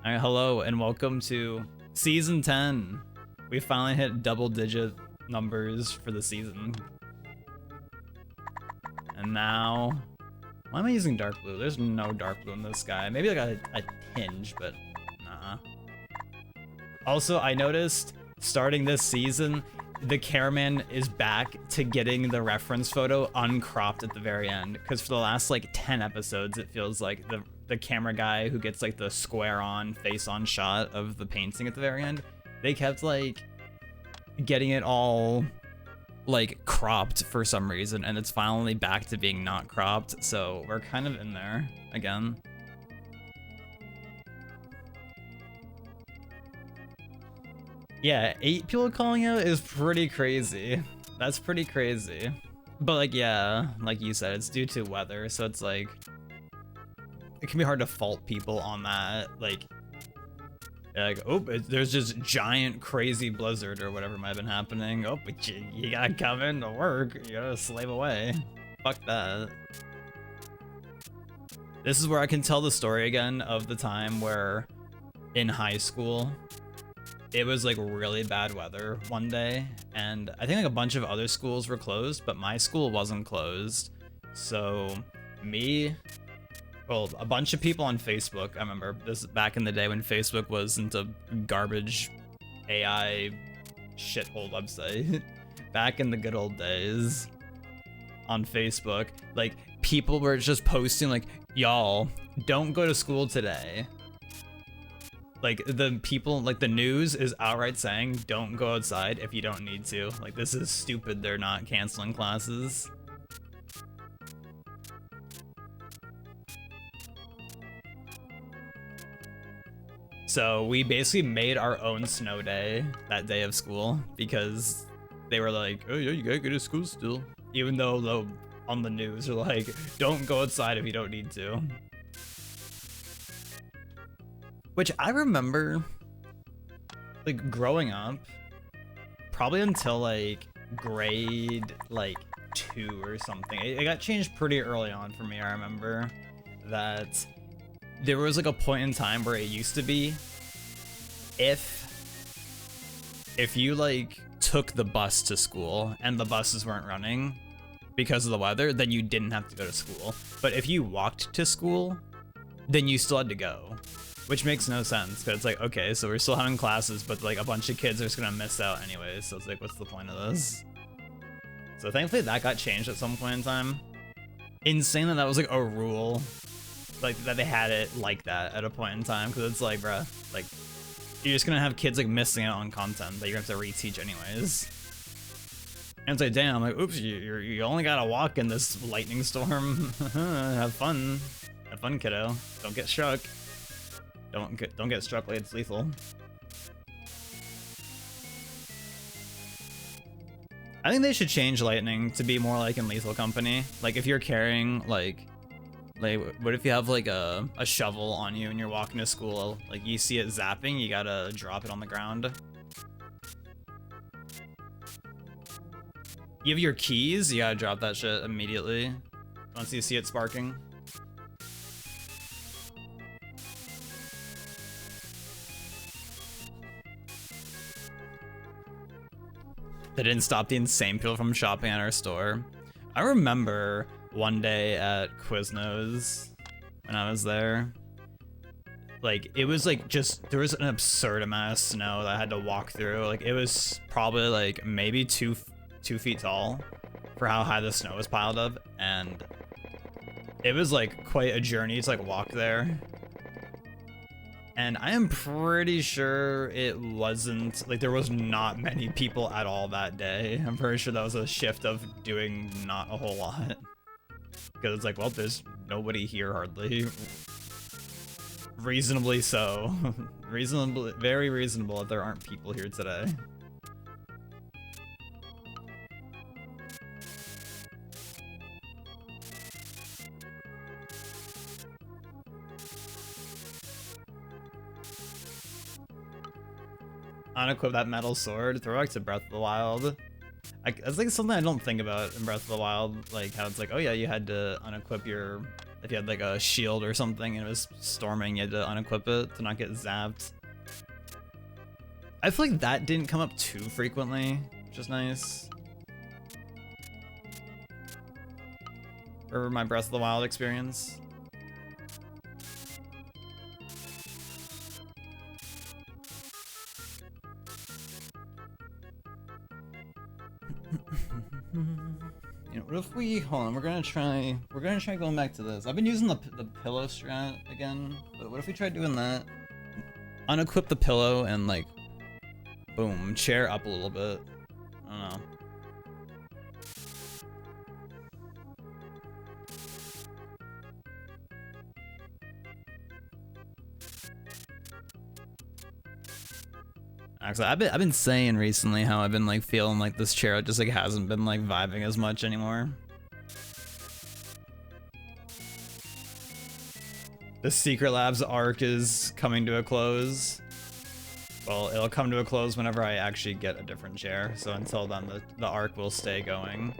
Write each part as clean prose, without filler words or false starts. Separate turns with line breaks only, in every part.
Alright, hello and welcome to Season 10. We finally hit double-digit numbers for the season. And now... Why am I using dark blue? There's no dark blue in this sky. Maybe like a tinge, but nah. Also, I noticed starting this season, the cameraman is back to getting the reference photo uncropped at the very end. Because for the last like 10 episodes, it feels like the camera guy who gets like the square on, face on shot of the painting at the very end, they kept like getting it all like cropped for some reason, and it's finally back to being not cropped, so we're kind of in there again. Yeah, 8 people calling out is pretty crazy. That's pretty crazy. But like, yeah, like you said, it's due to weather, so it's like it can be hard to fault people on that. Like, oh, there's just giant crazy blizzard or whatever might have been happening. Oh, but you gotta come in to work. You gotta slave away. Fuck that. This is where I can tell the story again of the time where in high school, it was like really bad weather one day. And I think like a bunch of other schools were closed, but my school wasn't closed. So well, a bunch of people on Facebook, I remember this back in the day when Facebook wasn't a garbage AI shithole website. Back in the good old days on Facebook, like people were just posting like, y'all, don't go to school today. Like the people, like the news is outright saying, don't go outside if you don't need to. Like, this is stupid, they're not canceling classes. So we basically made our own snow day that day of school because they were like, oh yeah, you gotta go to school still. Even though on the news are like, don't go outside if you don't need to. Which I remember, like growing up, probably until like grade like 2 or something. It got changed pretty early on for me. I remember that there was like a point in time where it used to be if you like took the bus to school and the buses weren't running because of the weather, then you didn't have to go to school. But if you walked to school, then you still had to go, which makes no sense because it's like, okay, so we're still having classes, but like a bunch of kids are just gonna miss out anyways. So it's like, what's the point of this? So thankfully that got changed at some point in time. Insane that was like a rule, like that they had it like that at a point in time, because it's like, bruh, like you're just gonna have kids like missing out on content that you're gonna have to reteach anyways. And it's like, damn, like, oops, you only gotta walk in this lightning storm. Have fun, kiddo. Don't get struck. Don't get struck like it's lethal. I think they should change lightning to be more like in Lethal Company. Like if you're carrying like what if you have like a shovel on you and you're walking to school, like you see it zapping, you gotta drop it on the ground. You have your keys, you gotta drop that shit immediately once you see it sparking. They didn't stop the insane people from shopping at our store. I remember one day at Quiznos when I was there, like it was like just, there was an absurd amount of snow that I had to walk through. Like it was probably like maybe two feet tall for how high the snow was piled up, and it was like quite a journey to like walk there. And I am pretty sure it wasn't, like there was not many people at all that day. I'm pretty sure that was a shift of doing not a whole lot. Because it's like, well, there's nobody here hardly. Reasonably so. Very reasonable that there aren't people here today. Unequip that metal sword, throw back to Breath of the Wild. That's like something I don't think about in Breath of the Wild, like how it's like, oh yeah, you had to unequip your If you had like a shield or something and it was storming, you had to unequip it to not get zapped. I feel like that didn't come up too frequently, which is nice. For my Breath of the Wild experience. You know, what if we hold on? We're gonna try going back to this. I've been using the pillow strat again, but what if we try doing that? Unequip the pillow and like, boom, chair up a little bit. I don't know. Actually, I've been saying recently how I've been like feeling like this chair just like hasn't been like vibing as much anymore. The Secret Labs arc is coming to a close. Well, it'll come to a close whenever I actually get a different chair. So until then, the arc will stay going.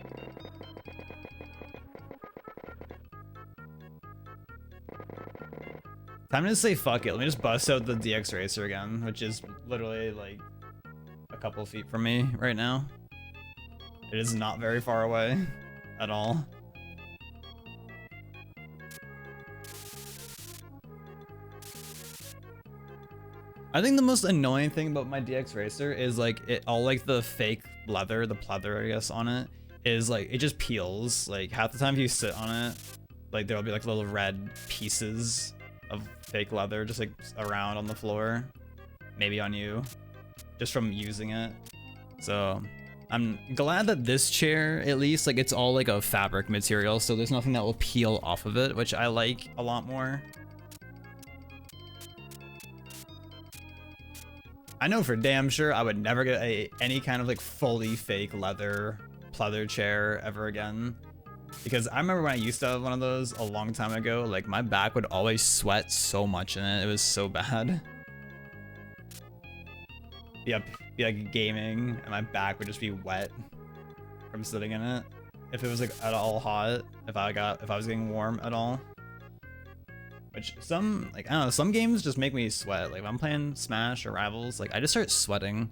Time to say fuck it. Let me just bust out the DX Racer again, which is literally like a couple feet from me right now. It is not very far away at all. I think the most annoying thing about my DX Racer is like all like the fake leather, the pleather I guess on it, is like it just peels. Like half the time if you sit on it, like there'll be like little red pieces of fake leather just like around on the floor, maybe on you, just from using it. So I'm glad that this chair, at least, like it's all like a fabric material, so there's nothing that will peel off of it, which I like a lot more. I know for damn sure I would never get any kind of like fully fake leather pleather chair ever again. Because I remember when I used to have one of those a long time ago, like my back would always sweat so much in it. It was so bad. Be like gaming and my back would just be wet from sitting in it. If it was like at all hot, if I was getting warm at all. Which some, like, I don't know, some games just make me sweat. Like if I'm playing Smash or Rivals, like I just start sweating.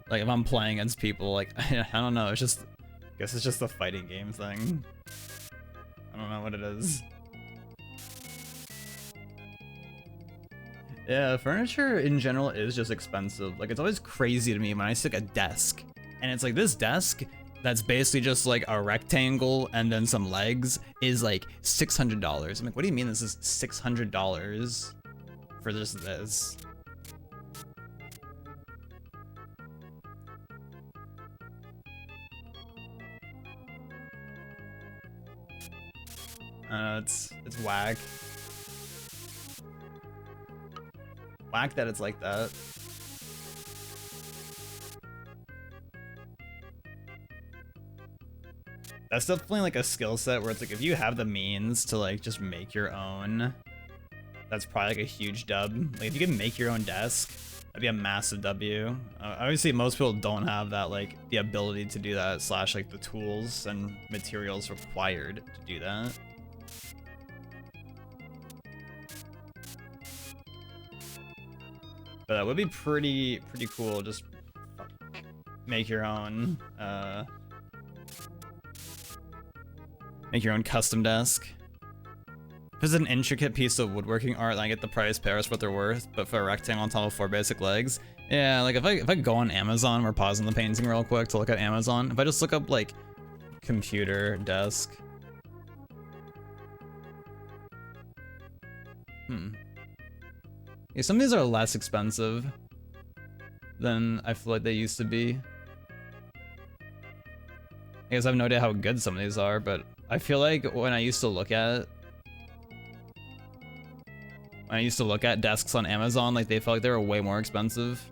Like if I'm playing against people, like I don't know, it's just, I guess it's just the fighting game thing. I don't know what it is. Yeah, furniture in general is just expensive. Like it's always crazy to me when I see like a desk and it's like this desk that's basically just like a rectangle and then some legs is like $600. I'm like, what do you mean this is $600 for just this? It's whack. Whack that it's like that. That's definitely like a skill set where it's like if you have the means to like just make your own, that's probably like a huge dub. Like if you can make your own desk, that'd be a massive W. Obviously most people don't have that, like the ability to do that, slash like the tools and materials required to do that. But that would be pretty cool. Just make your own custom desk. If it's an intricate piece of woodworking art, then I get the price pairs what they're worth. But for a rectangle on top of 4 basic legs, yeah, like if I go on Amazon, we're pausing the painting real quick to look at Amazon. If I just look up like computer desk, yeah, some of these are less expensive than I feel like they used to be. I guess I have no idea how good some of these are, but I feel like when I used to look at desks on Amazon, like they felt like they were way more expensive.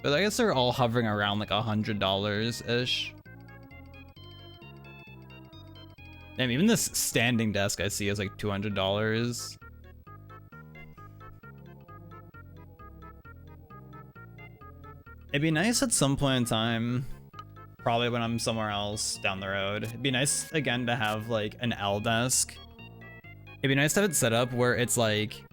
But I guess they're all hovering around like $100-ish. Damn, even this standing desk I see is like $200. It'd be nice at some point in time, probably when I'm somewhere else down the road. It'd be nice again to have like an L desk It'd be nice to have it set up where it's like,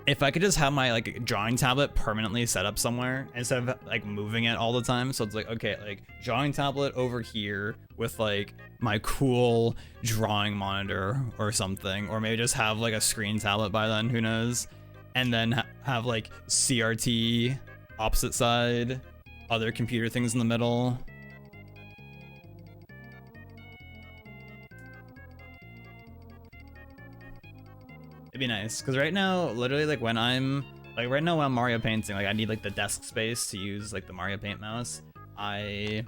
if I could just have my like drawing tablet permanently set up somewhere instead of like moving it all the time. So it's like, okay, like drawing tablet over here with like my cool drawing monitor or something, or maybe just have like a screen tablet by then, who knows? And then have like CRT opposite side, other computer things in the middle. It'd be nice, because right now, literally, like when I'm Mario painting, like I need like the desk space to use like the Mario Paint mouse. I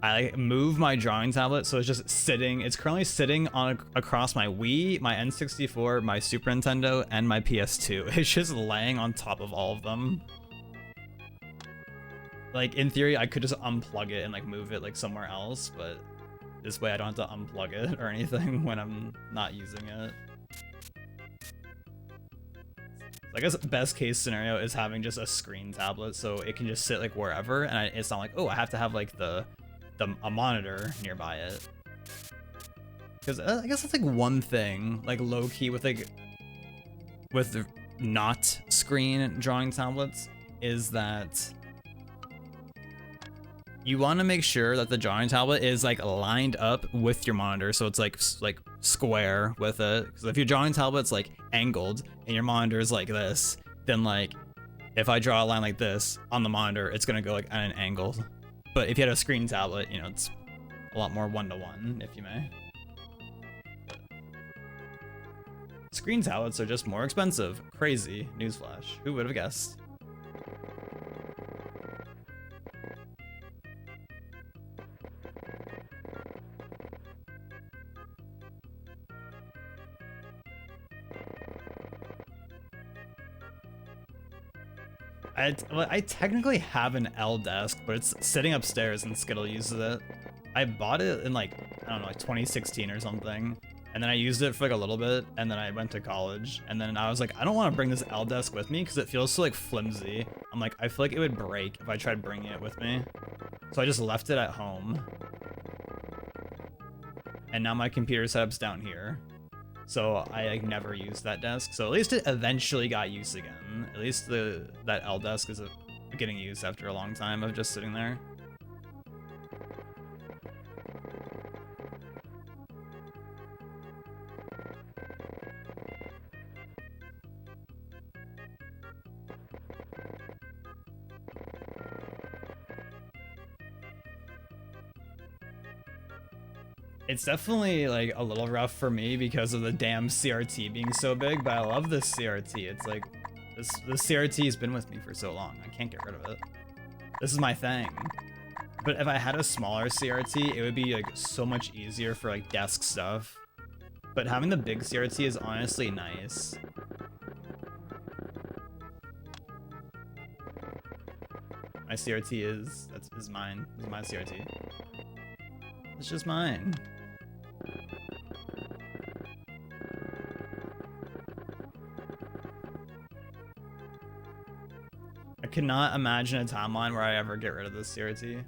like move my drawing tablet, so it's just sitting. It's currently sitting on across my Wii, my N64, my Super Nintendo, and my PS2. It's just laying on top of all of them. Like in theory, I could just unplug it and like move it like somewhere else, but this way I don't have to unplug it or anything when I'm not using it. I guess best case scenario is having just a screen tablet so it can just sit like wherever, and it's not like, oh, I have to have like a monitor nearby it. Because I guess that's like one thing, like low key with not screen drawing tablets, is that you want to make sure that the drawing tablet is like lined up with your monitor, so it's like square with it. Because if your drawing tablet's like angled and your monitor is like this, then like if I draw a line like this on the monitor, it's gonna go like at an angle. But if you had a screen tablet, you know, it's a lot more one-to-one, if you may. But screen tablets are just more expensive. Crazy. Newsflash. Who would have guessed? I technically have an L desk, but it's sitting upstairs and Skittle uses it. I bought it in like, I don't know, like 2016 or something. And then I used it for like a little bit, and then I went to college. And then I was like, I don't want to bring this L desk with me because it feels so like flimsy. I'm like, I feel like it would break if I tried bringing it with me. So I just left it at home. And now my computer setup's down here. So I like never used that desk. So at least it eventually got used again. At least that L desk is getting used after a long time of just sitting there. It's definitely like a little rough for me because of the damn CRT being so big, but I love this CRT. It's like, this CRT has been with me for so long. I can't get rid of it. This is my thing. But if I had a smaller CRT, it would be like so much easier for like desk stuff. But having the big CRT is honestly nice. My CRT is mine. This is my CRT. It's just mine. I cannot imagine a timeline where I ever get rid of this CRT.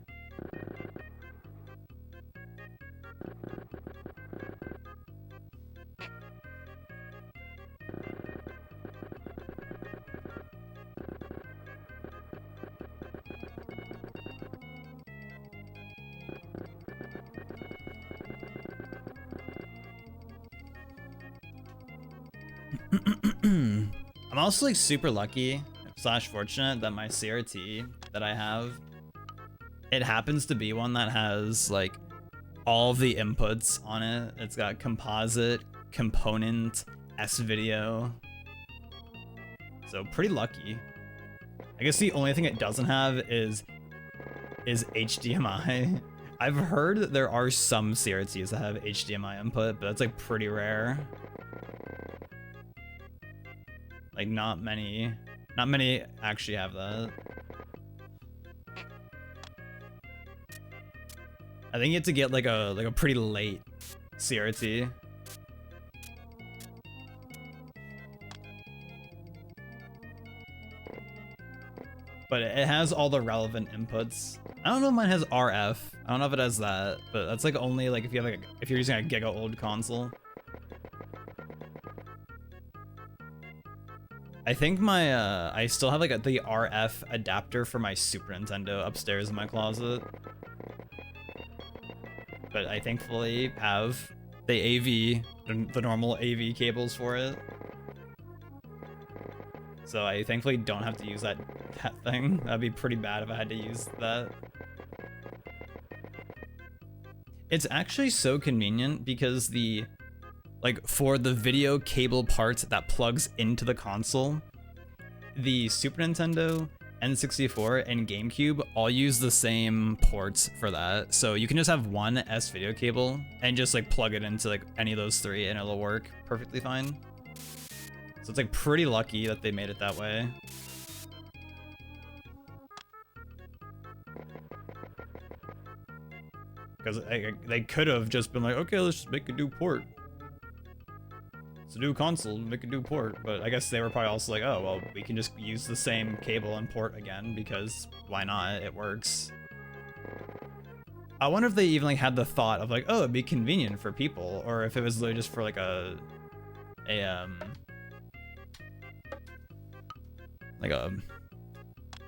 I'm also like super lucky / fortunate that my CRT that I have, it happens to be one that has like all the inputs on it. It's got composite, component, S-video. So pretty lucky. I guess the only thing it doesn't have is HDMI. I've heard that there are some CRTs that have HDMI input, but that's like pretty rare. Like not many actually have that. I think you have to get like a pretty late CRT. But it has all the relevant inputs. I I don't know if mine has RF. I don't know if it has that, but that's like only like if you have like if you're using a giga old console. I think my I still have like the RF adapter for my Super Nintendo upstairs in my closet. But I thankfully have the AV, the normal AV cables for it. So I thankfully don't have to use that thing. That'd be pretty bad if I had to use that. It's actually so convenient because like for the video cable parts that plugs into the console, the Super Nintendo, N64, and GameCube all use the same ports for that. So you can just have one S video cable and just like plug it into like any of those three and it'll work perfectly fine. So it's like pretty lucky that they made it that way. Because they could have just been like, okay, let's just make a new port. It's a new console, make a new port. But I guess they were probably also like, oh, well, we can just use the same cable and port again because why not? It works. I wonder if they even like had the thought of like, oh, it'd be convenient for people, or if it was literally just for like a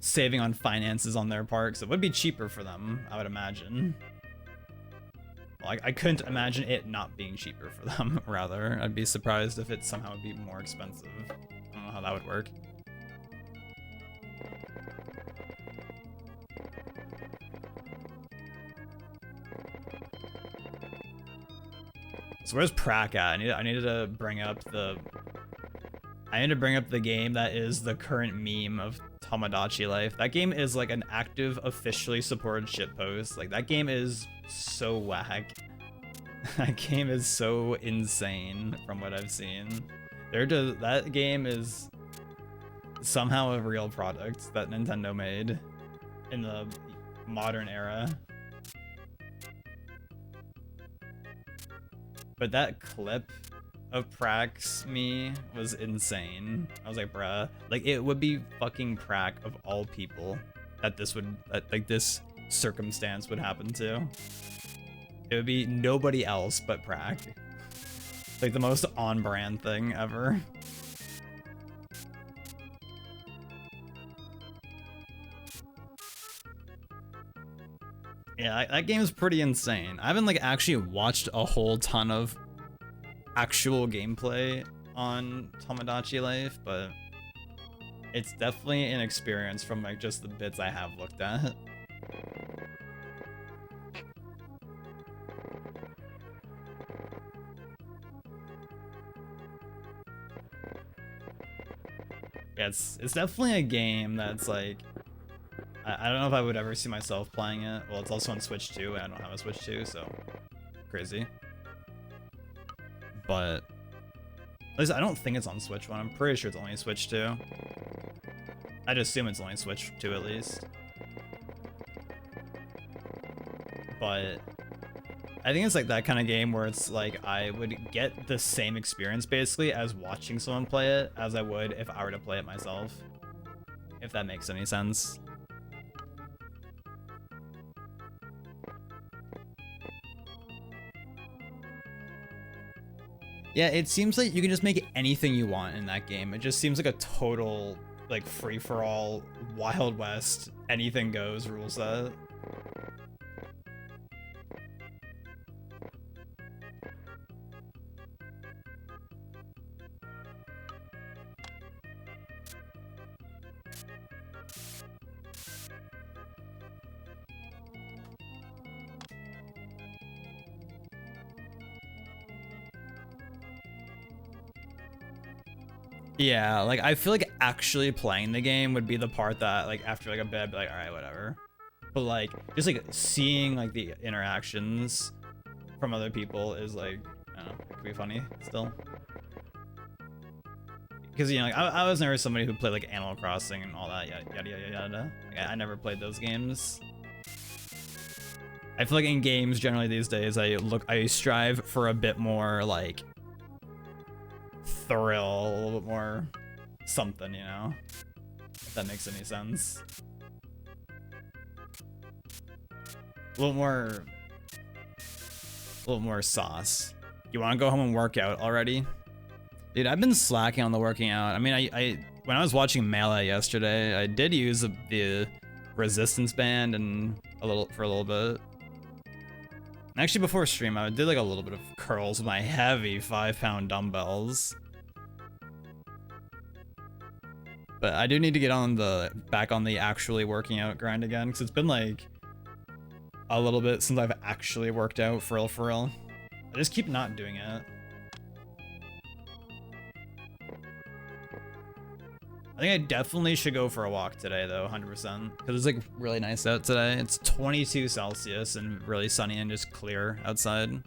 saving on finances on their part, because it would be cheaper for them, I would imagine. Well, I couldn't imagine it not being cheaper for them, rather. I'd be surprised if it somehow would be more expensive. I don't know how that would work. So where's Prac at? I needed to bring up the game that is the current meme of Tomodachi Life. That game is like an active, officially supported shitpost. Like that game is so whack. That game is so insane from what I've seen. That game is somehow a real product that Nintendo made in the modern era. But that clip of Prac's me was insane. I was like, bruh, like it would be fucking Prac of all people that this circumstance would happen to. It would be nobody else but Prac. Like the most on-brand thing ever. Yeah, that game is pretty insane. I haven't like actually watched a whole ton of actual gameplay on Tomodachi Life, but it's definitely an experience from like just the bits I have looked at. Yeah, it's definitely a game that's like, I don't know if I would ever see myself playing it. Well, it's also on Switch 2, and I don't have a Switch 2, so crazy. But at least I don't think it's on Switch 1. I'm pretty sure it's only Switch 2. I'd assume it's only Switch 2 at least. But I think it's like that kind of game where it's like I would get the same experience basically as watching someone play it as I would if I were to play it myself. If that makes any sense. Yeah, it seems like you can just make anything you want in that game. It just seems like a total, like, free-for-all, Wild West, anything goes rule set. Yeah, like I feel like actually playing the game would be the part that like after like a bit I'd be like, all right, whatever. But like just like seeing like the interactions from other people is like, I don't know, it could be funny still. Because, you know, like, I was never somebody who played like Animal Crossing and all that, yada yada yada yada. Like, I never played those games. I feel like in games generally these days I strive for a bit more like thrill, a little bit more something, you know? If that makes any sense. a little more sauce. You want to go home and work out already? Dude, I've been slacking on the working out. I mean, I when I was watching Melee yesterday, I did use the resistance band and for a little bit. Actually, before stream, I did like a little bit of curls with my heavy 5-pound dumbbells. But I do need to get back on the actually working out grind again, because it's been like a little bit since I've actually worked out for real. I just keep not doing it. I think I definitely should go for a walk today, though, 100%. Because it's like really nice out today. It's 22 Celsius and really sunny and just clear outside.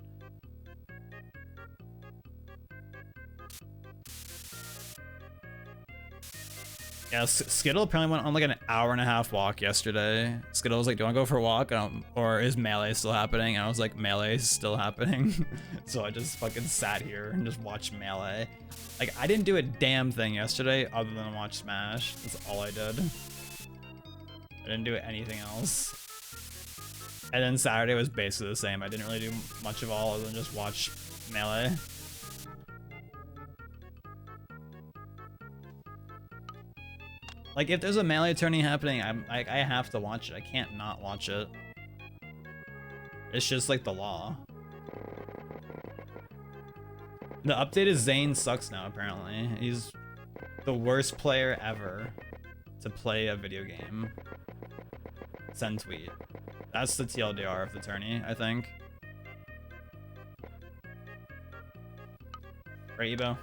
Yeah, Skittle apparently went on like an hour-and-a-half walk yesterday. Skittle was like, do you want to go for a walk? Or is Melee still happening? And I was like, Melee is still happening. So I just fucking sat here and just watched Melee. Like, I didn't do a damn thing yesterday other than watch Smash. That's all I did. I didn't do anything else. And then Saturday was basically the same. I didn't really do much of all other than just watch Melee. Like, if there's a Melee tourney happening, I have to watch it. I can't not watch it. It's just like the law. The update is Zane sucks now, apparently. He's the worst player ever to play a video game. Send tweet. That's the TLDR of the tourney, I think. Right, Ebo?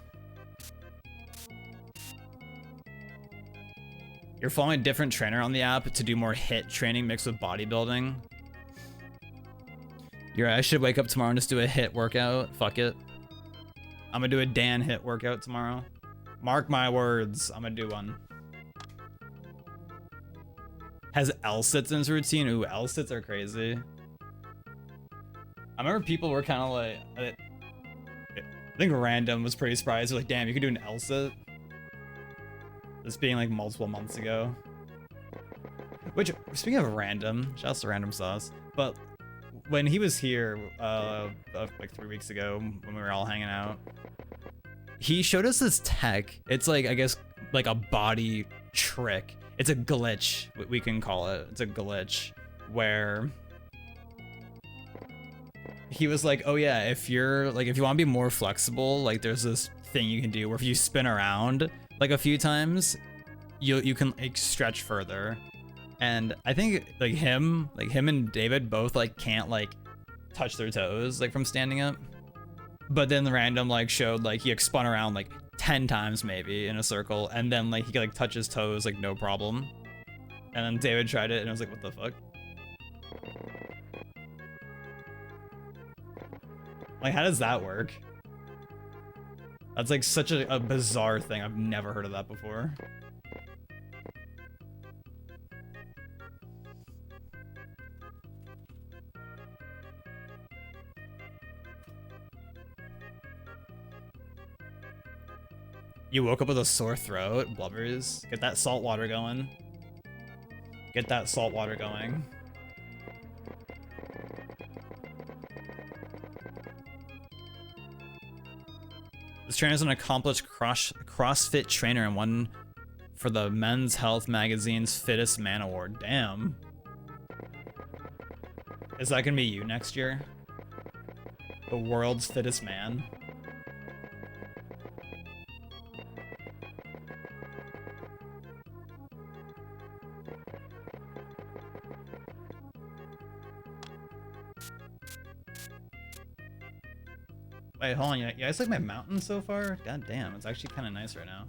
You're following a different trainer on the app to do more HIIT training mixed with bodybuilding. I should wake up tomorrow and just do a HIIT workout. Fuck it. I'm gonna do a Dan HIIT workout tomorrow. Mark my words, I'm gonna do one. Has L-sits in his routine? Ooh, L-sits are crazy. I remember people were kind of like, I think Random was pretty surprised. They're like, damn, you could do an L-sit? This being like multiple months ago. Which, speaking of Random, shouts to Random Sauce, but when he was here like 3 weeks ago when we were all hanging out, he showed us this tech. It's like, I guess, like a body trick. It's a glitch, we can call it. It's a glitch where he was like, oh yeah, if you want to be more flexible, like there's this thing you can do where if you spin around like a few times, you can like stretch further. And I think like him and David both like can't like touch their toes like from standing up. But then the Random like showed like he like spun around like 10 times maybe in a circle, and then like he could like touch his toes like no problem. And then David tried it and I was like, what the fuck? Like, how does that work? That's like such a bizarre thing. I've never heard of that before. You woke up with a sore throat, blubbers. Get that salt water going. Get that salt water going. This trainer is an accomplished CrossFit trainer and won for the Men's Health magazine's Fittest Man Award. Damn. Is that gonna be you next year? The world's fittest man? Wait, hold on. You guys like my mountain so far? God damn, it's actually kind of nice right now.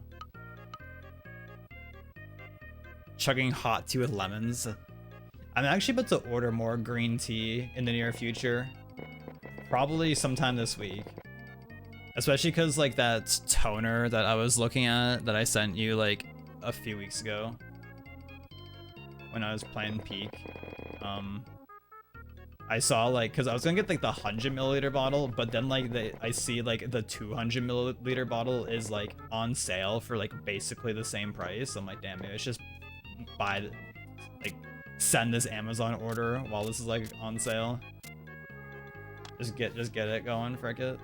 Chugging hot tea with lemons. I'm actually about to order more green tea in the near future. Probably sometime this week. Especially because like that toner that I was looking at that I sent you like a few weeks ago when I was playing Peak. I saw like, cause I was gonna get like the 100 milliliter bottle, but then like I see like the 200 milliliter bottle is like on sale for like basically the same price. I'm like, damn, maybe I should just buy like send this Amazon order while this is like on sale. Just get it going, frick it.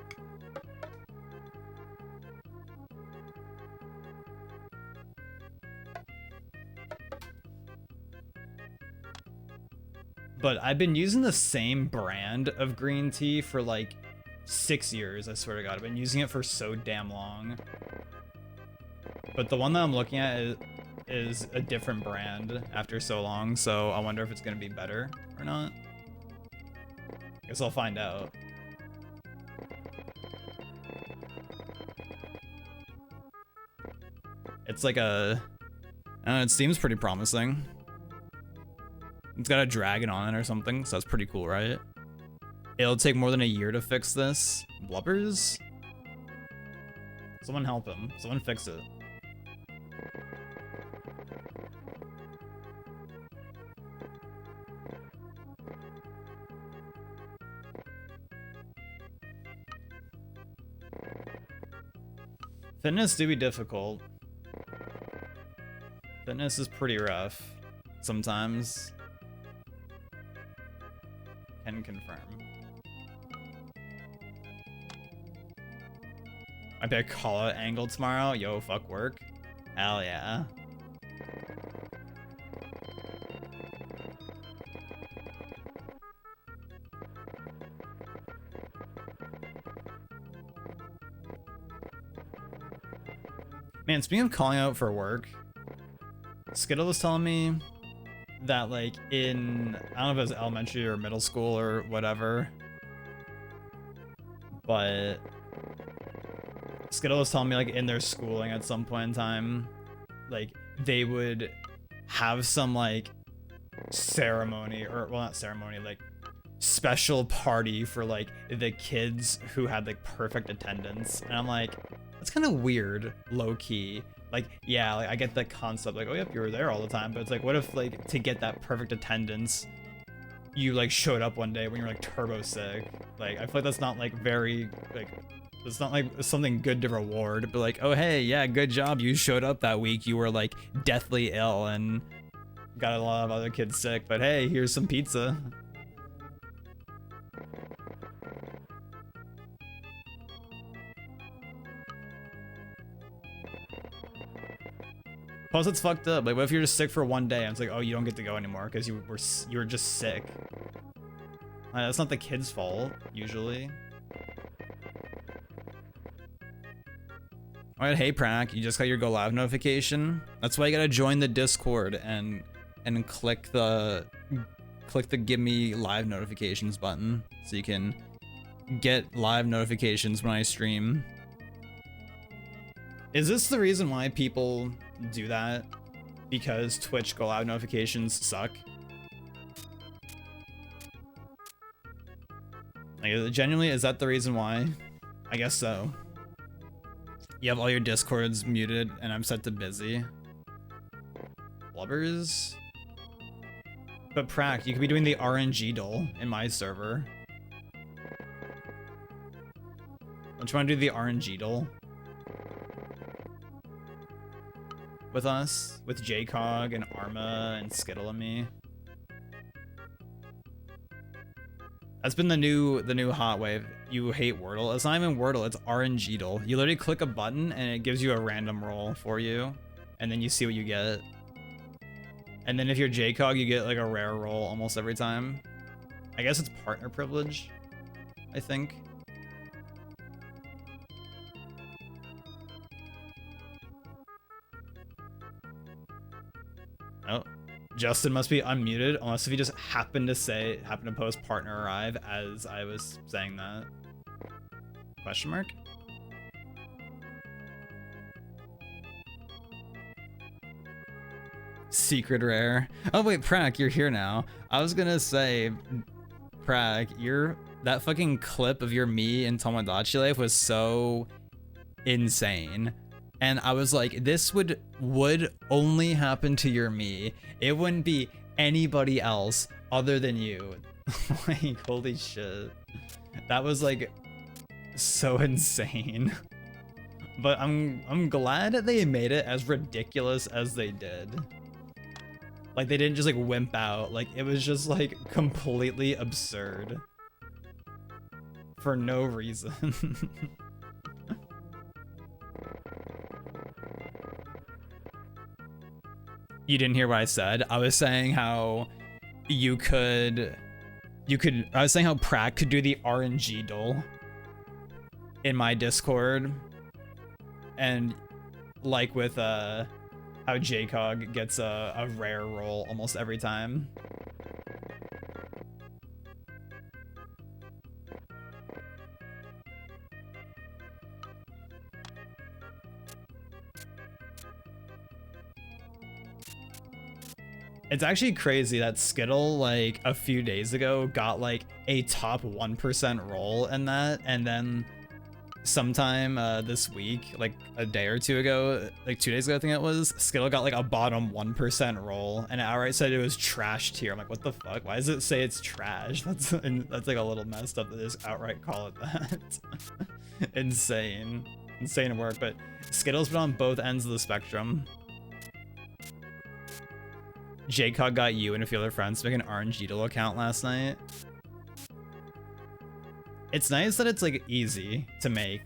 But I've been using the same brand of green tea for like 6 years, I swear to God. I've been using it for so damn long. But the one that I'm looking at is a different brand after so long, so I wonder if it's gonna be better or not. Guess I'll find out. It's like a... it seems pretty promising. It's got a dragon on it or something, so that's pretty cool, right? It'll take more than a year to fix this. Blubbers? Someone help him. Someone fix it. Fitness do be difficult. Fitness is pretty rough sometimes. Can confirm. I bet call out angle tomorrow. Yo, fuck work. Hell yeah. Man, speaking of calling out for work, Skittle was telling me that like in, I don't know if it was elementary or middle school or whatever, but Skittle was telling me like in their schooling at some point in time, like they would have some like ceremony, or well, not ceremony, like special party for like the kids who had like perfect attendance. And I'm like, that's kind of weird, low key. Like, yeah, like I get the concept, like, oh yep, you were there all the time, but it's like, what if like to get that perfect attendance, you like showed up one day when you're like turbo sick? Like, I feel like that's not like very like, it's not like something good to reward, but like, oh hey, yeah, good job, you showed up that week, you were like deathly ill and got a lot of other kids sick, but hey, here's some pizza. Plus, it's fucked up. Like, what if you're just sick for one day and it's like, oh, you don't get to go anymore because you were just sick? That's not the kid's fault usually. All right, hey Prank, you just got your go live notification. That's why you gotta join the Discord and click the give me live notifications button so you can get live notifications when I stream. Is this the reason why people do that? Because Twitch go live notifications suck? Like, genuinely, is that the reason why? I guess so. You have all your Discords muted and I'm set to busy. Blubbers? But Prac, you could be doing the RNG dole in my server. Don't you want to do the RNG dole? With us? With JCog and Arma and Skittle and me? That's been the new hot wave. You hate Wordle. It's not even Wordle, it's RNG dole. You literally click a button and it gives you a random roll for you. And then you see what you get. And then if you're JCog, you get like a rare roll almost every time. I guess it's partner privilege, I think. Oh, Justin must be unmuted, unless if he just happened to post partner arrive as I was saying that. Question mark? Secret rare. Oh wait, Prac, you're here now. I was gonna say, Prac, that fucking clip of your me in Tomodachi Life was so insane. And I was like, this would only happen to your me. It wouldn't be anybody else other than you. Like, holy shit. That was like so insane. But I'm glad that they made it as ridiculous as they did. Like they didn't just like wimp out. Like it was just like completely absurd. For no reason. You didn't hear what I said? I was saying how I was saying how Prac could do the RNG duel in my Discord. And like with how JCog gets a rare roll almost every time. It's actually crazy that Skittle, like, a few days ago got, like, a top 1% roll in that, and then sometime this week, like, a day or two ago, like, 2 days ago, I think it was, Skittle got, like, a bottom 1% roll, and it outright said it was trash tier. I'm like, what the fuck? Why does it say it's trash? That's like, a little messed up to just outright call it that. Insane. Insane work, but Skittle's been on both ends of the spectrum. JCog got you and a few other friends to make an RNG duel account last night. It's nice that it's like easy to make.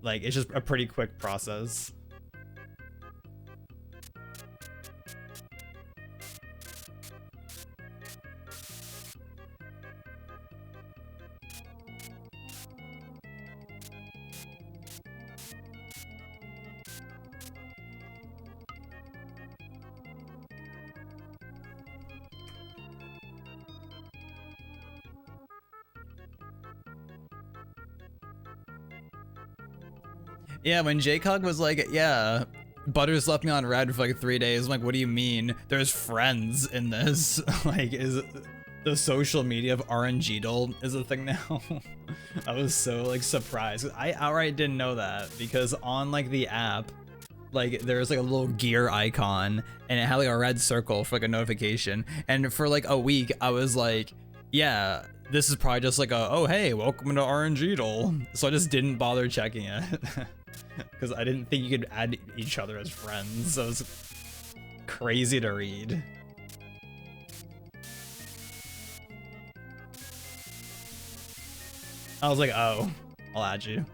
Like it's just a pretty quick process. Yeah, when JCog was like, yeah, Butters left me on red for like 3 days. I'm like, what do you mean? There's friends in this. Like, is it the social media of RNG duel is a thing now? I was so like surprised. I outright didn't know that because on like the app, like there's like a little gear icon and it had like a red circle for like a notification. And for like a week, I was like, yeah, this is probably just like a, oh, hey, welcome to RNG duel. So I just didn't bother checking it. Because I didn't think you could add each other as friends. So it was crazy to read. I was like, oh, I'll add you.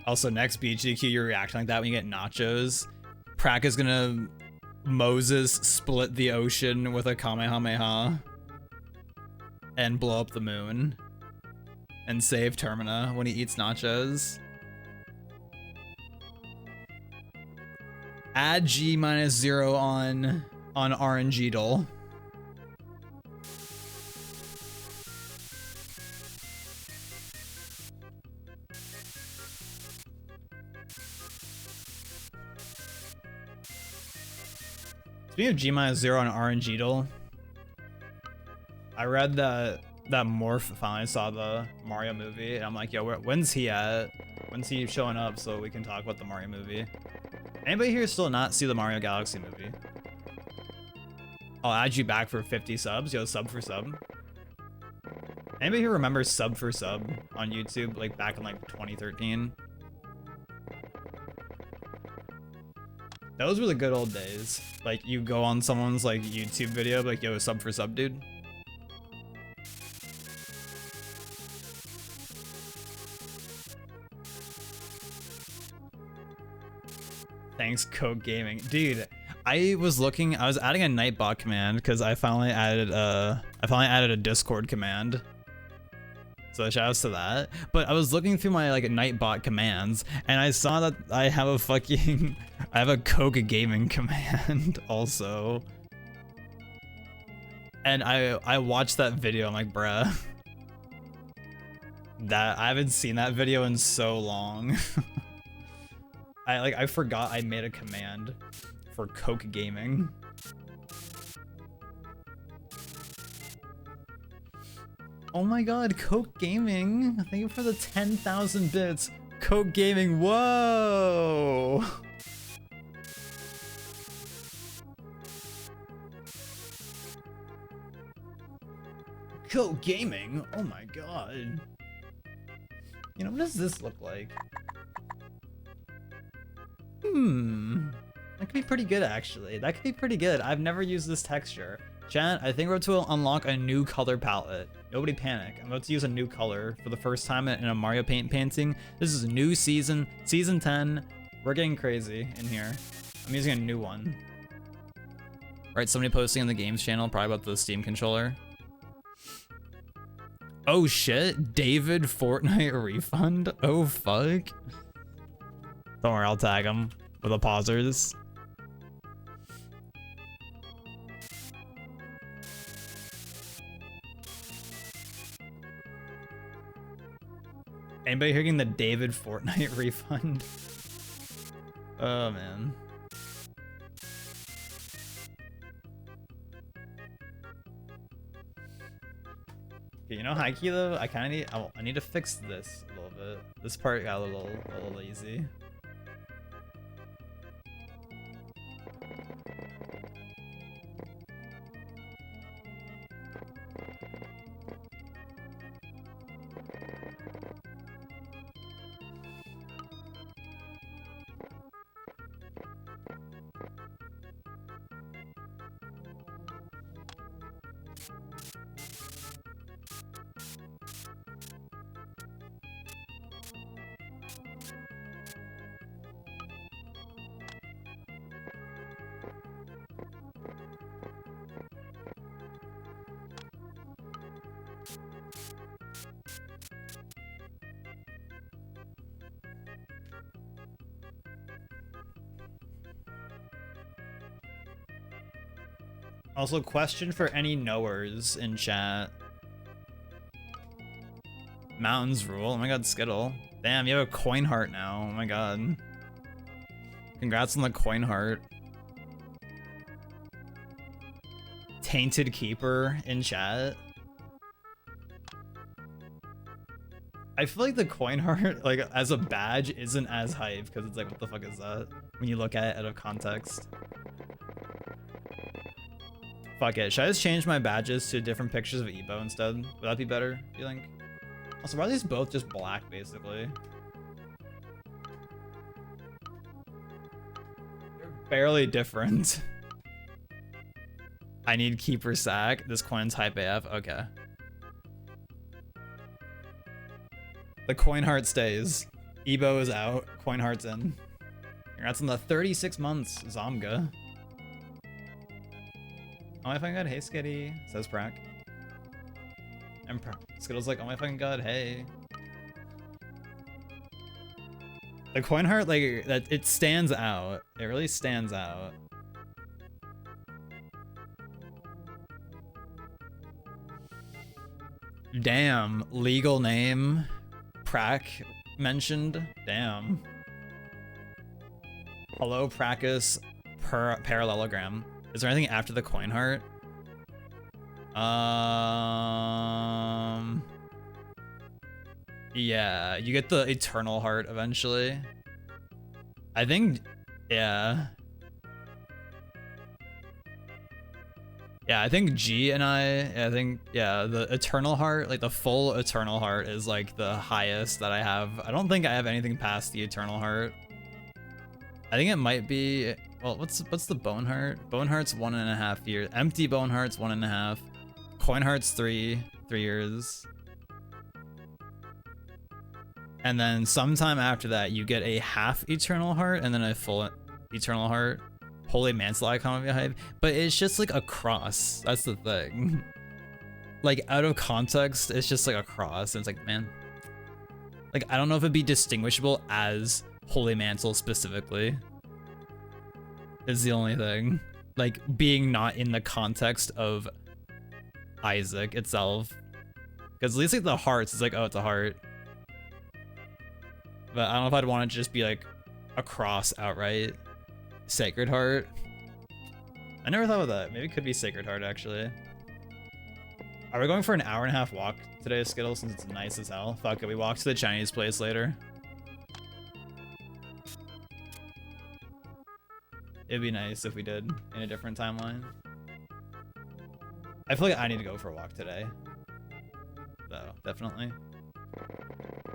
Also, next BGQ, you're reacting like that when you get nachos. Prac is gonna Moses split the ocean with a Kamehameha and blow up the moon. And save Termina when he eats nachos. Add G -0 on RNG duel. Speaking of G -0 on RNG duel, I read that Morph finally saw the Mario movie, and I'm like, yo, when's he at? When's he showing up so we can talk about the Mario movie? Anybody here still not see the Mario Galaxy movie? I'll add you back for 50 subs. Yo, sub for sub. Anybody here remembers sub for sub on YouTube, like back in like 2013? Those were the good old days. Like you go on someone's like YouTube video, like, yo, sub for sub, dude. Thanks, Coke Gaming. Dude, I was adding a Nightbot command because I finally added a Discord command. So shoutouts to that. But I was looking through my like Nightbot commands and I saw that I have a Coke Gaming command also. And I watched that video, I'm like, bruh. I haven't seen that video in so long. I forgot I made a command for Coke Gaming. Oh my god, Coke Gaming! Thank you for the 10,000 bits. Coke Gaming, whoa! Coke Gaming? Oh my god. You know, what does this look like? That could be pretty good, actually. That could be pretty good. I've never used this texture. Chat, I think we're about to unlock a new color palette. Nobody panic. I'm about to use a new color for the first time in a Mario Paint painting. This is a new season, season 10. We're getting crazy in here. I'm using a new one. Right, somebody posting on the games channel probably about the Steam controller. Oh shit, David Fortnite refund? Oh fuck. Don't worry, I'll tag him with the pausers. Anybody hearing the David Fortnite refund? Oh man. Okay, you know, high key though, I kind of need. I need to fix this a little bit. This part got a little lazy. Also, question for any knowers in chat. Mountains rule. Oh my god, Skittle. Damn, you have a coin heart now. Oh my god. Congrats on the coin heart. Tainted Keeper in chat. I feel like the coin heart, like, as a badge isn't as hype because it's like, what the fuck is that? When you look at it out of context. Fuck it. Should I just change my badges to different pictures of Ebo instead? Would that be better, do you think? Also, why are these both just black, basically? They're barely different. I need Keeper Sack. This coin's hype AF. Okay. The coin heart stays. Ebo is out. Coin heart's in. Congrats on the 36 months, Zomga. Oh my fucking god, hey Skitty, says Prack. And Skittle's like, oh my fucking god, hey. The coin heart, like, that it stands out. It really stands out. Damn, legal name. Prack mentioned. Damn. Hello, Practice parallelogram. Is there anything after the coin heart? Yeah, you get the eternal heart eventually. I think, yeah. Yeah, I think G and I think, yeah, the eternal heart, like the full eternal heart is like the highest that I have. I don't think I have anything past the eternal heart. I think it might be, well, what's the bone heart? Bone heart's 1.5 years. Empty bone heart's 1.5. Coin heart's 3 years. And then sometime after that, you get a half eternal heart and then a full eternal heart. Holy Mantle icon would be hype, but it's just like a cross. That's the thing. Like out of context, it's just like a cross. And it's like, man, like I don't know if it'd be distinguishable as Holy Mantle specifically. Is the only thing. Like being not in the context of Isaac itself, because at least like the hearts, it's like, oh, it's a heart. But I don't know if I'd want it to just be like a cross outright. Sacred Heart. I never thought of that. Maybe it could be Sacred Heart, actually. Are we going for an 1.5 hour walk today, Skittle, since it's nice as hell? Fuck it, we walk to the Chinese place later. It'd be nice if we did in a different timeline. I feel like I need to go for a walk today. Though, definitely.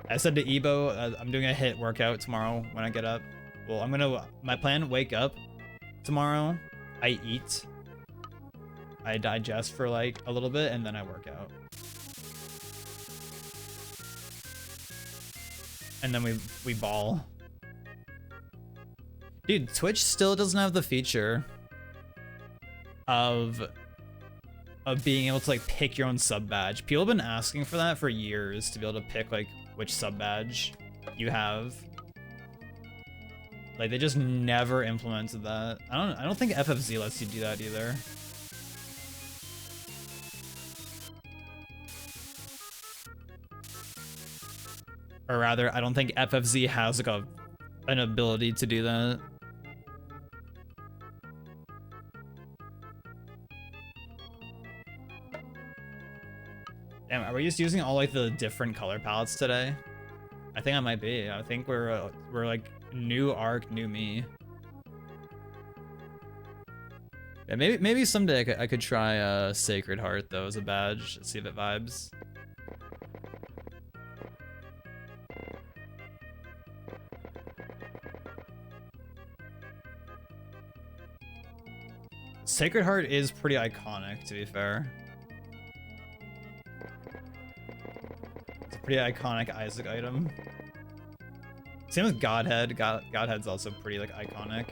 I said to Ebo, I'm doing a HIIT workout tomorrow when I get up. Well, my plan, wake up, tomorrow. I eat. I digest for like a little bit and then I work out. And then we ball. Dude, Twitch still doesn't have the feature of being able to like pick your own sub badge. People have been asking for that for years, to be able to pick like which sub badge you have. Like they just never implemented that. I don't think FFZ lets you do that either. Or rather, I don't think FFZ has like an ability to do that. Damn, are we just using all like the different color palettes today? I think I might be. I think we're like new arc, new me. Yeah, maybe someday I could try Sacred Heart though as a badge. See if it vibes. Sacred Heart is pretty iconic, to be fair. It's a pretty iconic Isaac item. Same with Godhead. Godhead's also pretty like iconic.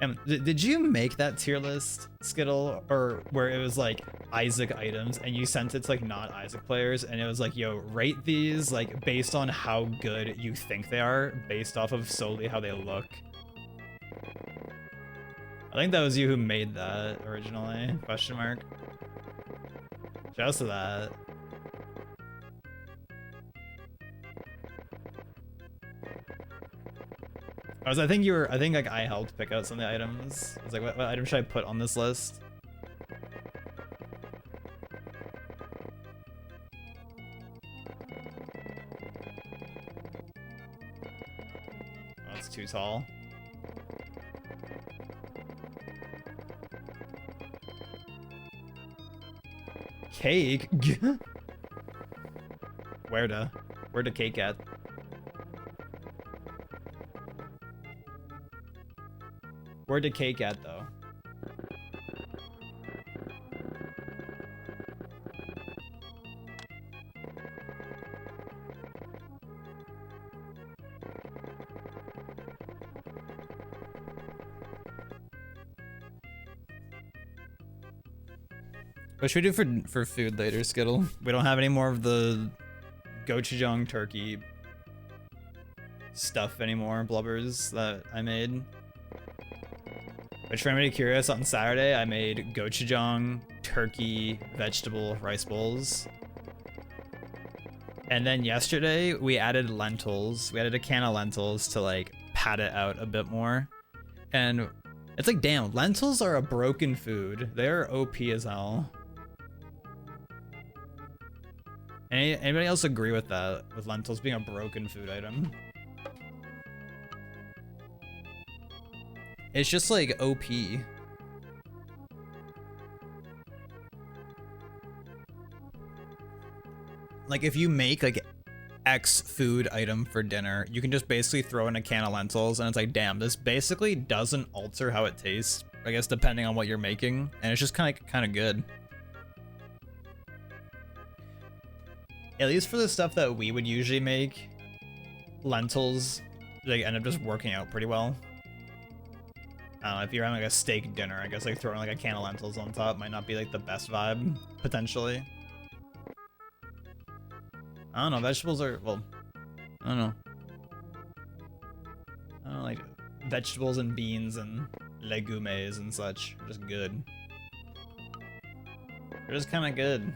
And did you make that tier list, Skittle, or where it was like Isaac items and you sent it to like not Isaac players and it was like, yo, rate these like based on how good you think they are, based off of solely how they look? I think that was you who made that originally, question mark. Shouts to that. I think like I helped pick out some of the items. I was like, what item should I put on this list? Oh, it's too tall. Cake? Where to cake at? Where to cake at though? What should we do for food later, Skittle? We don't have any more of the gochujang turkey stuff anymore, blubbers that I made. Which, for anybody curious, on Saturday I made gochujang turkey vegetable rice bowls. And then yesterday we added lentils. We added a can of lentils to like pad it out a bit more. And it's like, damn, lentils are a broken food. They're OP as hell. Anybody else agree with that? With lentils being a broken food item? It's just like OP. Like if you make like X food item for dinner, you can just basically throw in a can of lentils and it's like, damn, this basically doesn't alter how it tastes, I guess, depending on what you're making. And it's just kind of good. At least for the stuff that we would usually make, lentils like end up just working out pretty well. If you're having like a steak dinner, I guess like throwing like a can of lentils on top might not be like the best vibe, potentially. I don't know, vegetables are, well, I don't know. I don't know, like vegetables and beans and legumes and such are just good. They're just kind of good.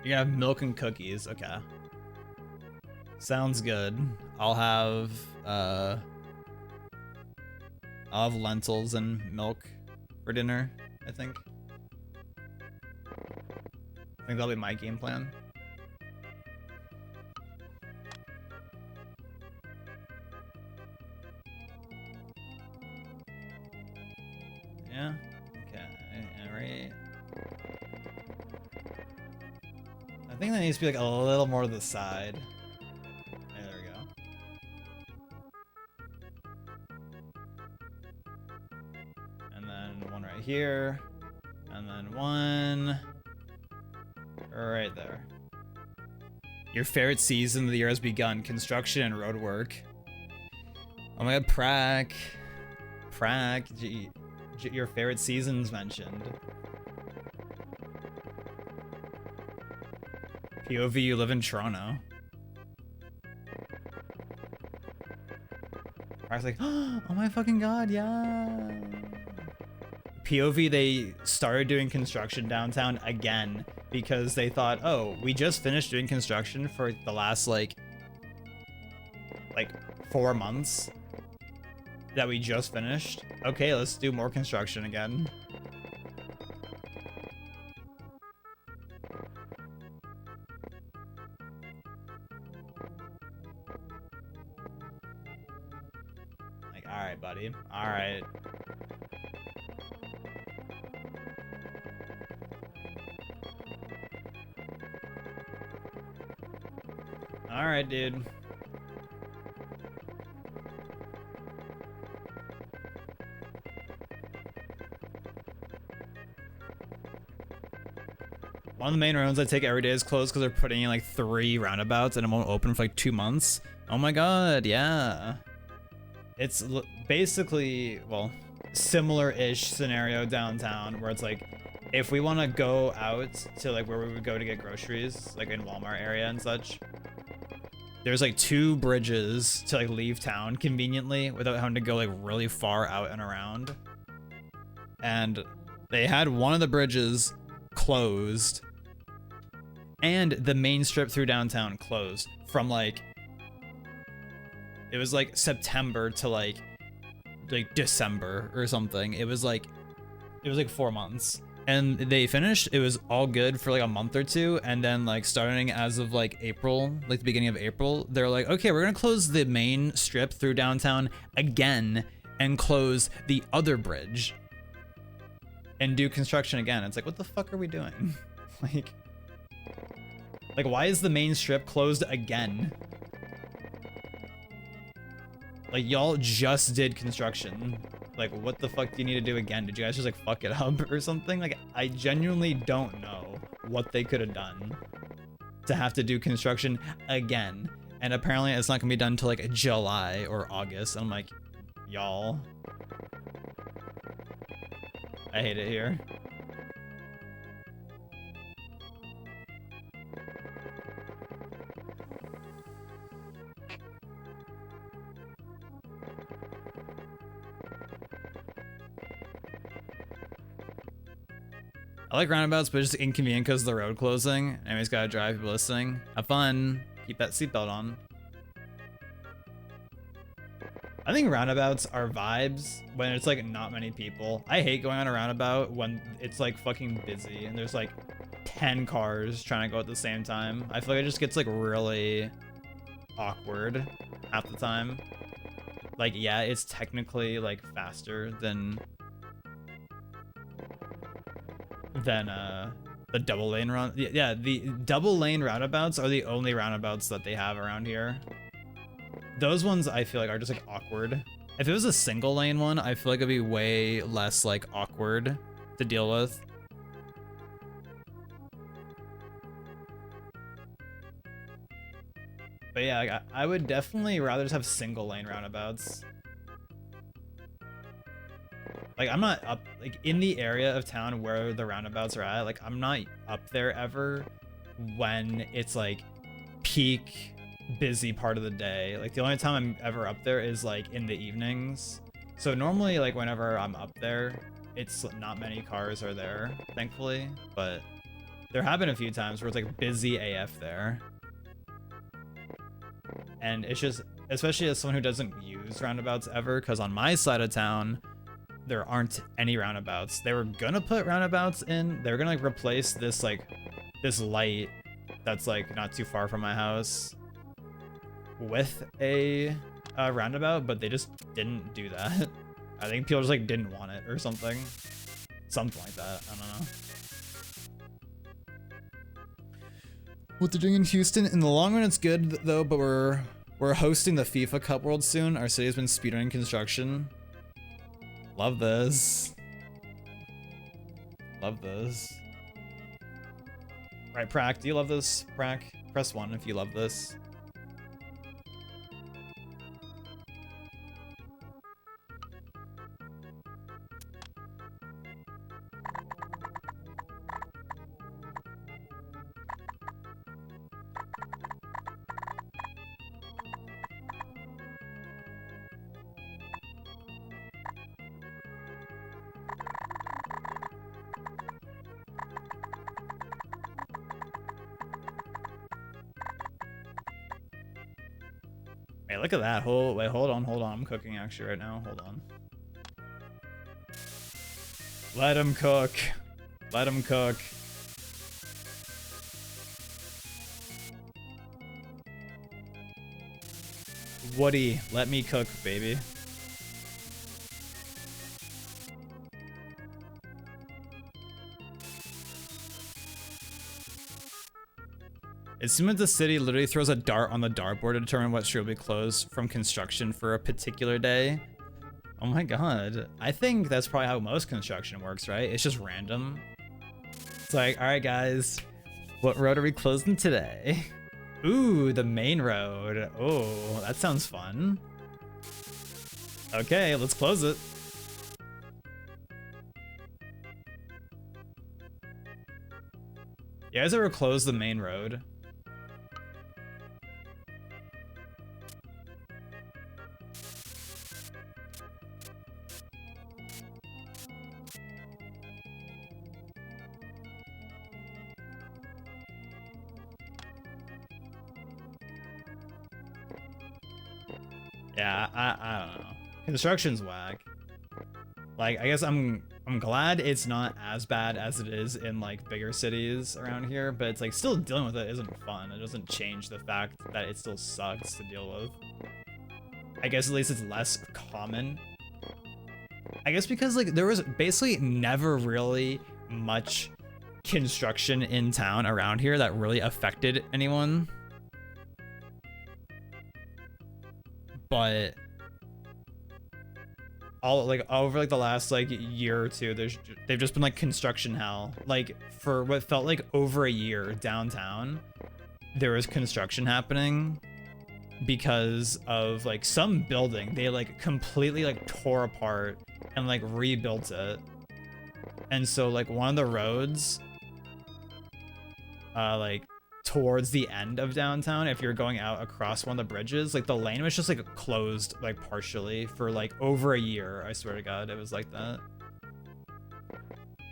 You're gonna have milk and cookies, okay. Sounds good. I'll have lentils and milk for dinner, I think. I think that'll be my game plan. Yeah, okay, alright. I think that needs to be like a little more to the side. Yeah, there we go. here, and then one right there. Your favorite season of the year has begun. Construction and road work. Oh my god, Prack. Prack, your favorite season's mentioned. POV, you live in Toronto. Prack's like, oh my fucking god, yeah. POV, they started doing construction downtown again because they thought, oh, we just finished doing construction for the last like 4 months that we just finished. Okay, let's do more construction again. Like, all right, buddy. All right. All right, dude. One of the main roads I take every day is closed because they're putting in like 3 roundabouts and it won't open for like 2 months. Oh my god, yeah. It's basically, well, similar-ish scenario downtown where it's like, if we want to go out to like where we would go to get groceries, like in Walmart area and such, there's like 2 bridges to like leave town conveniently without having to go like really far out and around. And they had one of the bridges closed and the main strip through downtown closed from like, it was like September to like December or something. It was like 4 months. And they finished, it was all good for like a month or 2, and then like starting as of like April, like the beginning of April, they're like, okay, we're gonna close the main strip through downtown again and close the other bridge and do construction again. It's like, what the fuck are we doing? like why is the main strip closed again? Like, y'all just did construction. Like, what the fuck do you need to do again? Did you guys just like fuck it up or something? Like, I genuinely don't know what they could have done to have to do construction again. And apparently it's not gonna be done until like July or August. And I'm like, y'all, I hate it here. I like roundabouts, but it's just inconvenient because of the road closing. Anyways, gotta drive, people listening. Have fun. Keep that seatbelt on. I think roundabouts are vibes when it's like not many people. I hate going on a roundabout when it's like fucking busy and there's like 10 cars trying to go at the same time. I feel like it just gets like really awkward half the time. Like, yeah, it's technically like faster than the double lane round. Yeah, the double lane roundabouts are the only roundabouts that they have around here. Those ones I feel like are just like awkward. If it was a single lane one, I feel like it'd be way less like awkward to deal with. But yeah, like, I would definitely rather just have single lane roundabouts. Like, I'm not up, like, in the area of town where the roundabouts are at, like, I'm not up there ever when it's, like, peak busy part of the day. Like, the only time I'm ever up there is, like, in the evenings. So normally, like, whenever I'm up there, it's not many cars are there, thankfully. But there have been a few times where it's, like, busy AF there. And it's just, especially as someone who doesn't use roundabouts ever, because on my side of town, there aren't any roundabouts. They were gonna put roundabouts in. They were gonna like replace this like this light that's like not too far from my house with a roundabout, but they just didn't do that. I think people just like didn't want it or something like that. I don't know. What they're doing in Houston, in the long run, it's good though. But we're hosting the FIFA Cup World soon. Our city has been speedrunning construction. Love this. love this. Right, Prac, do you love this? Prac, press 1 if you love this. Wait, look at that. Wait, hold on. I'm cooking actually right now. Hold on. Let him cook. Let him cook. Woody, let me cook, baby. It seems like the city literally throws a dart on the dartboard to determine what street will be closed from construction for a particular day. Oh my god. I think that's probably how most construction works, right? It's just random. It's like, alright guys, what road are we closing today? Ooh, the main road. Oh, that sounds fun. Okay, let's close it. You guys ever close the main road? Yeah, I don't know. Construction's whack. Like, I guess I'm glad it's not as bad as it is in like bigger cities around here, but it's like still dealing with it isn't fun. It doesn't change the fact that it still sucks to deal with. I guess at least it's less common. I guess because like there was basically never really much construction in town around here that really affected anyone. But all like over like the last like year or two, they've just been like construction hell. Like for what felt like over a year downtown, there was construction happening because of like some building they like completely like tore apart and like rebuilt it. And so like one of the roads like towards the end of downtown, if you're going out across one of the bridges, like the lane was just like closed like partially for like over a year. I swear to god, it was like that.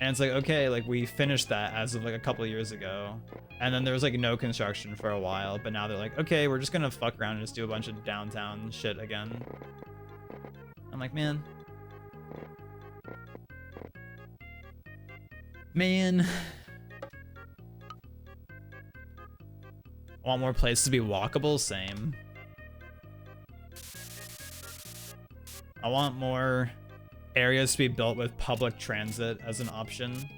And it's like, okay, like we finished that as of like a couple of years ago, and then there was like no construction for a while, but now they're like, okay, we're just gonna fuck around and just do a bunch of downtown shit again. I'm like, man, want more places to be walkable? Same. I want more areas to be built with public transit as an option.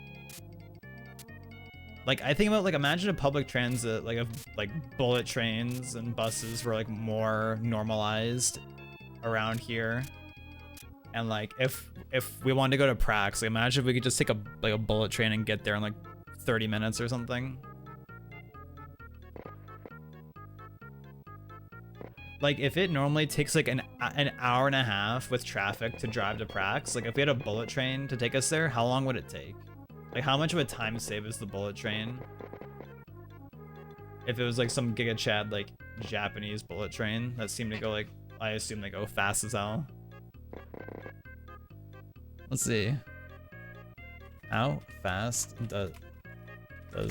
Like I think about like imagine a public transit like bullet trains and buses were like more normalized around here. And like if we wanted to go to Prax, like imagine if we could just take a bullet train and get there in like 30 minutes or something. Like if it normally takes like an hour and a half with traffic to drive to Prax, like if we had a bullet train to take us there, how long would it take? Like how much of a time save is the bullet train? If it was like some Giga Chad like Japanese bullet train that seemed to go like, I assume they go fast as hell. Let's see. How fast does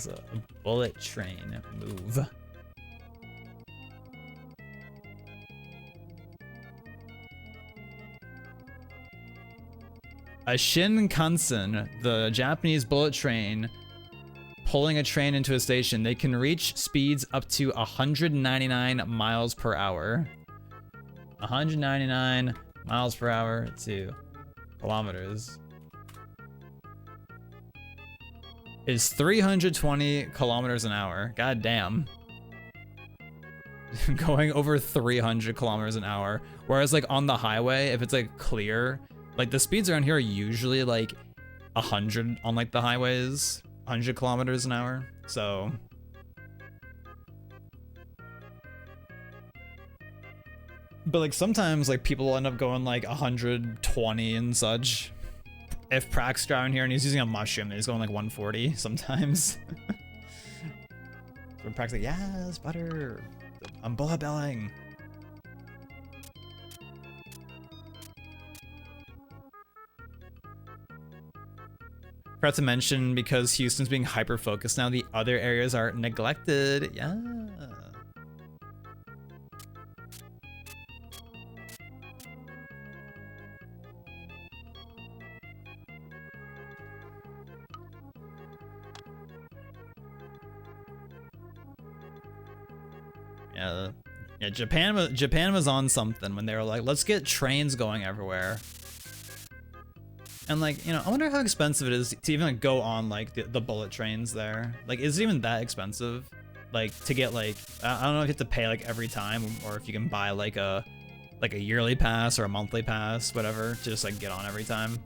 a bullet train move? A Shinkansen, the Japanese bullet train, pulling a train into a station. They can reach speeds up to 199 miles per hour. 199 miles per hour to kilometers is 320 kilometers an hour. God damn. Going over 300 kilometers an hour. Whereas like on the highway, if it's like clear, like the speeds around here are usually like 100 on like the highways, 100 kilometers an hour. So but like sometimes like people end up going like 120 and such. If Prax's driving here and he's using a mushroom, he's going like 140 sometimes. So Prax's like, yes, butter. I'm bullet billing. Forgot to mention, because Houston's being hyper-focused now, the other areas are neglected. Yeah. Yeah, Japan was on something when they were like, let's get trains going everywhere. And like, you know, I wonder how expensive it is to even like, go on like the bullet trains there. Like, is it even that expensive? Like to get like, I don't know if you have to pay like every time, or if you can buy like a yearly pass or a monthly pass, whatever, to just like get on every time.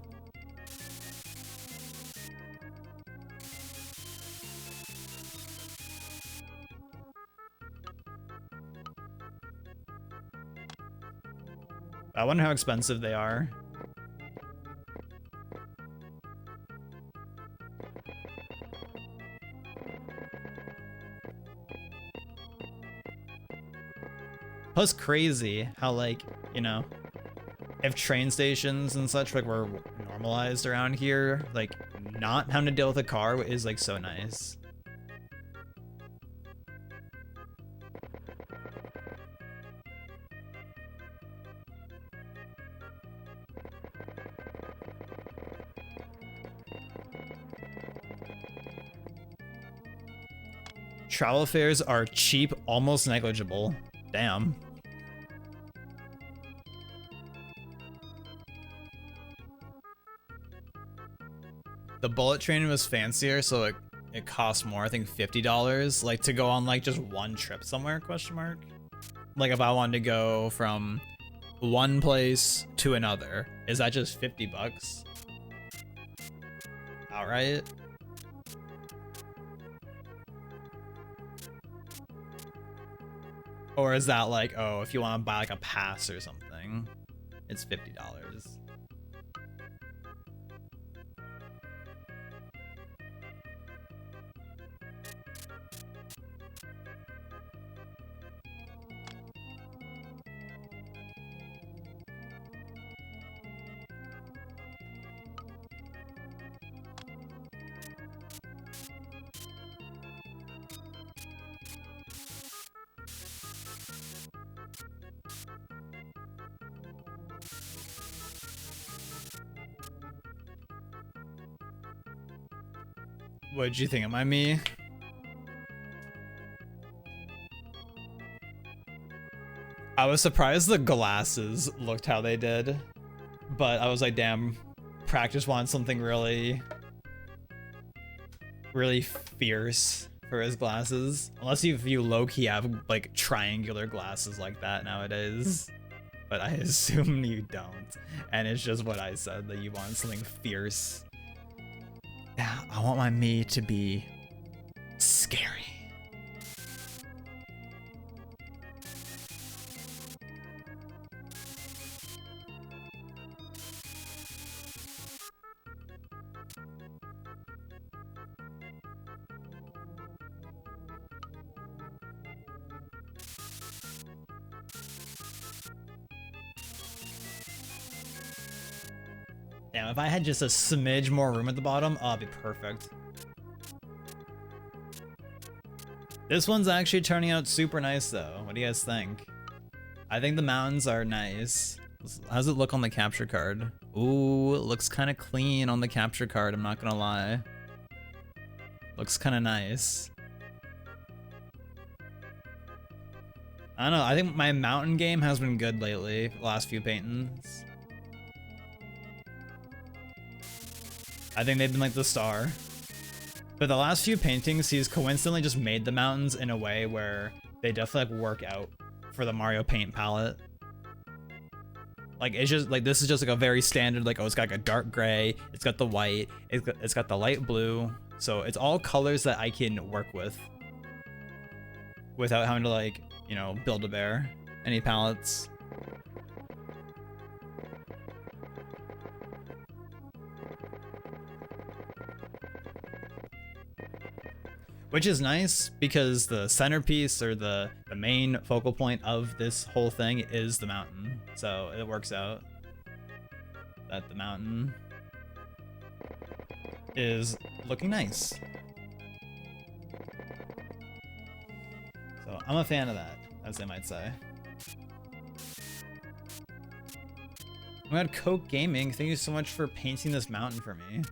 I wonder how expensive they are. Plus crazy how like, you know, if train stations and such like were normalized around here, like not having to deal with a car is like so nice. Travel fares are cheap, almost negligible. Damn. The bullet train was fancier, so it cost more. I think $50, like to go on like just one trip somewhere, question mark. Like if I wanted to go from one place to another, is that just 50 bucks? Outright? Or is that like, oh, if you want to buy like a pass or something, it's $50? What did you think of my me? I was surprised the glasses looked how they did, but I was like, damn, Practice wants something really, really fierce for his glasses. Unless you low-key have like triangular glasses like that nowadays. But I assume you don't. And it's just what I said, that you want something fierce. Yeah, I want my me to be scary. Damn, if I had just a smidge more room at the bottom, oh, it'd be perfect. This one's actually turning out super nice though. What do you guys think? I think the mountains are nice. How's it look on the capture card? Ooh, it looks kind of clean on the capture card, I'm not gonna lie. Looks kind of nice. I don't know, I think my mountain game has been good lately, the last few paintings. I think they've been like the star. But the last few paintings, he's coincidentally just made the mountains in a way where they definitely like work out for the Mario Paint palette. Like, it's just like, this is just like a very standard, like, oh, it's got like a dark gray, it's got the white, it's got the light blue. So it's all colors that I can work with without having to, like, you know, build a bear any palettes. Which is nice because the centerpiece or the main focal point of this whole thing is the mountain. So it works out that the mountain is looking nice. So I'm a fan of that, as they might say. Oh my god, Coke Gaming, thank you so much for painting this mountain for me.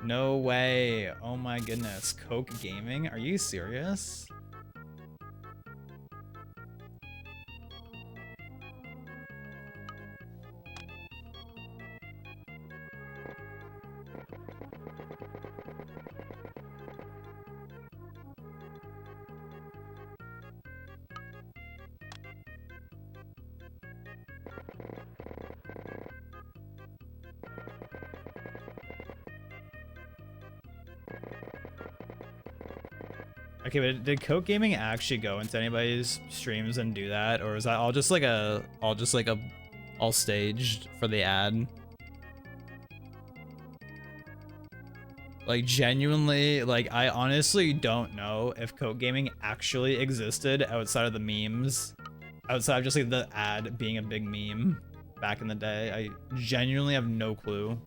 No way. Oh my goodness. Coke Gaming? Are you serious? Okay, but did Coke Gaming actually go into anybody's streams and do that, or is that all just like all staged for the ad? Like, genuinely, like, I honestly don't know if Coke Gaming actually existed outside of the memes, outside of just like the ad being a big meme back in the day. I genuinely have no clue.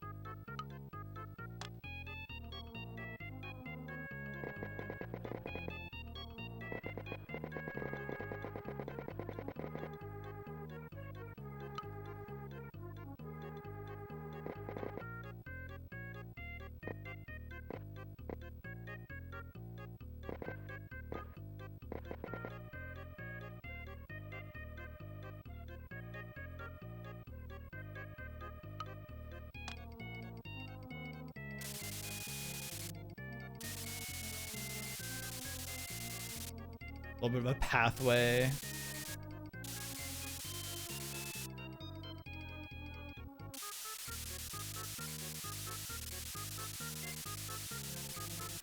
A little bit of a pathway.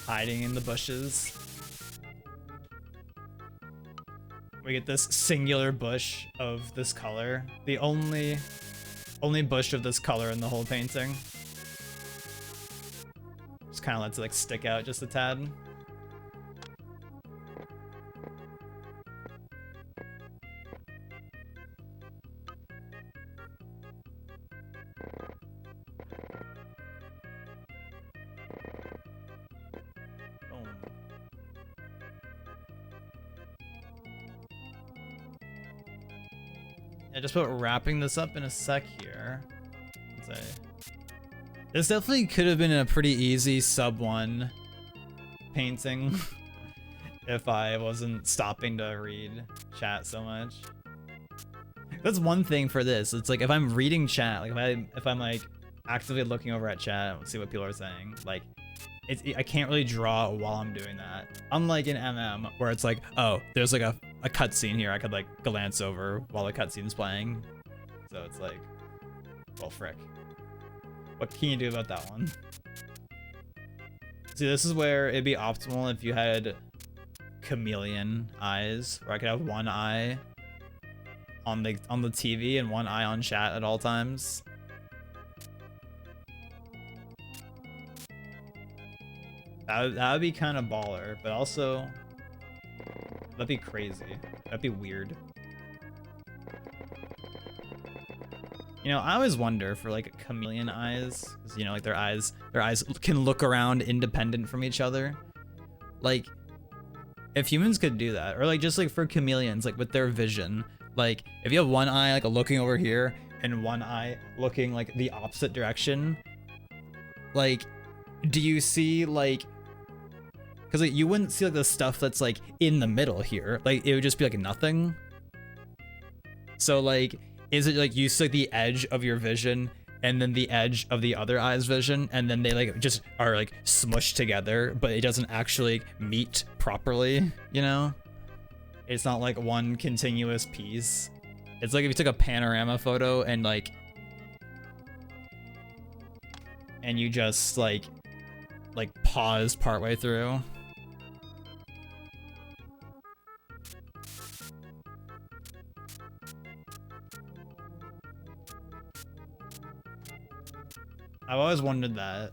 Hiding in the bushes. We get this singular bush of this color. The only bush of this color in the whole painting. Just kind of lets it like stick out just a tad. Yeah, just about wrapping this up in a sec here. Let's say. This definitely could have been a pretty easy sub 1 painting if I wasn't stopping to read chat so much. That's one thing for this. It's like if I'm reading chat, like if I'm like actively looking over at chat and see what people are saying, like I can't really draw while I'm doing that. Unlike in MM, where it's like, oh, there's like a cutscene here I could like glance over while the cutscene's playing. So it's like, well, frick. What can you do about that one? See, this is where it'd be optimal if you had chameleon eyes, where I could have one eye on the TV and one eye on chat at all times. That would be kind of baller, but also that'd be crazy. That'd be weird. You know, I always wonder for like chameleon eyes, 'cause, you know, like their eyes can look around independent from each other. Like, if humans could do that, or like just like for chameleons, like with their vision, like if you have one eye like looking over here and one eye looking like the opposite direction, like, do you see like? Because like, you wouldn't see like the stuff that's like in the middle here. Like it would just be like nothing. So like, is it like you see like the edge of your vision and then the edge of the other eye's vision, and then they like just are like smushed together, but it doesn't actually meet properly, you know? It's not like one continuous piece. It's like if you took a panorama photo and like, and you just like paused partway through. I've always wondered that,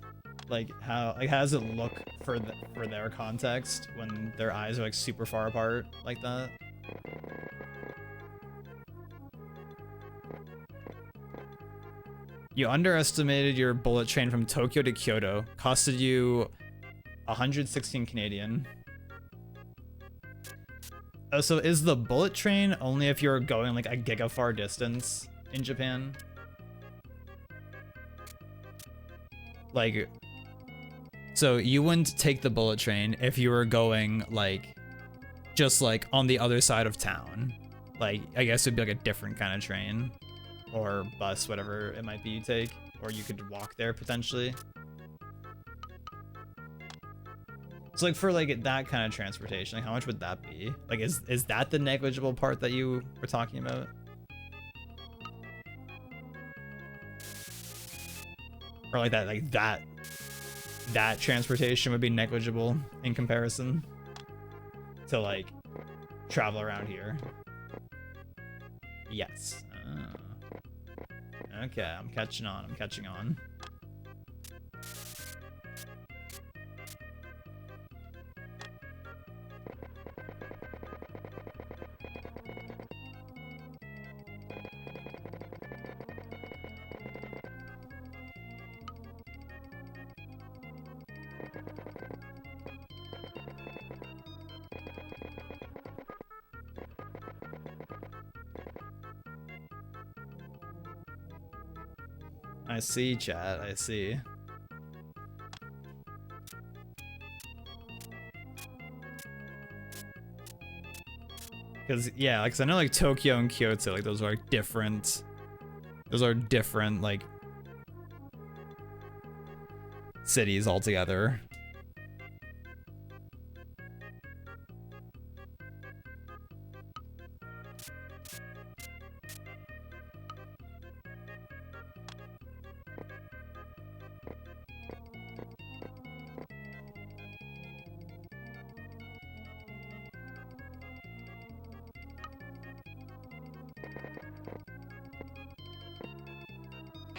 like how does it look for their context when their eyes are like super far apart like that? You underestimated your bullet train from Tokyo to Kyoto. Costed you 116 Canadian. Oh, so is the bullet train only if you're going like a gigafar distance in Japan? Like, so you wouldn't take the bullet train if you were going like just like on the other side of town. Like, I guess it'd be like a different kind of train or bus, whatever it might be you take, or you could walk there potentially. So like for like that kind of transportation, like how much would that be? Like is that the negligible part that you were talking about? Or like that transportation would be negligible in comparison to like travel around here. Yes. Okay, I'm catching on. I see, chat. I see. Because yeah, like, 'cause I know like Tokyo and Kyoto, like those are like different. Those are different like cities altogether.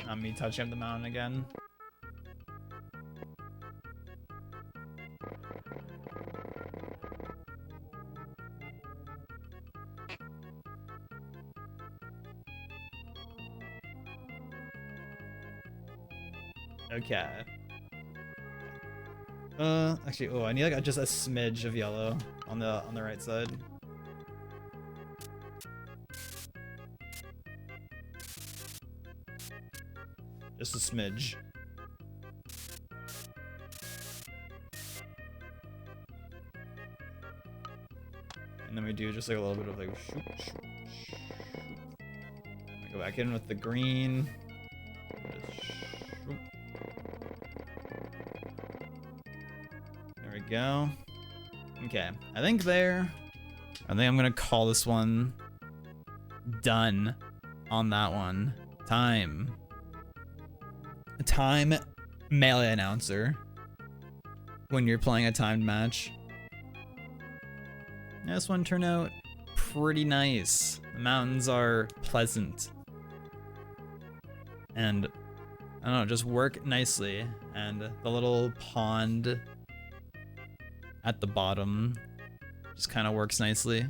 Not me touching up the mountain again. Okay. Actually, oh, I need like just a smidge of yellow on the right side. Just a smidge. And then we do just like a little bit of like shoop, shoop, shoop. Go back in with the green. Just shoop. There we go. Okay, I think I'm gonna call this one done on that one. Time melee announcer when you're playing a timed match. This one turned out pretty nice. The mountains are pleasant and I don't know, just work nicely, and the little pond at the bottom just kind of works nicely.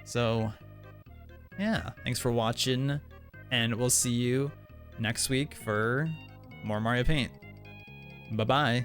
So yeah, thanks for watching, and we'll see you next week for more Mario Paint. Bye-bye.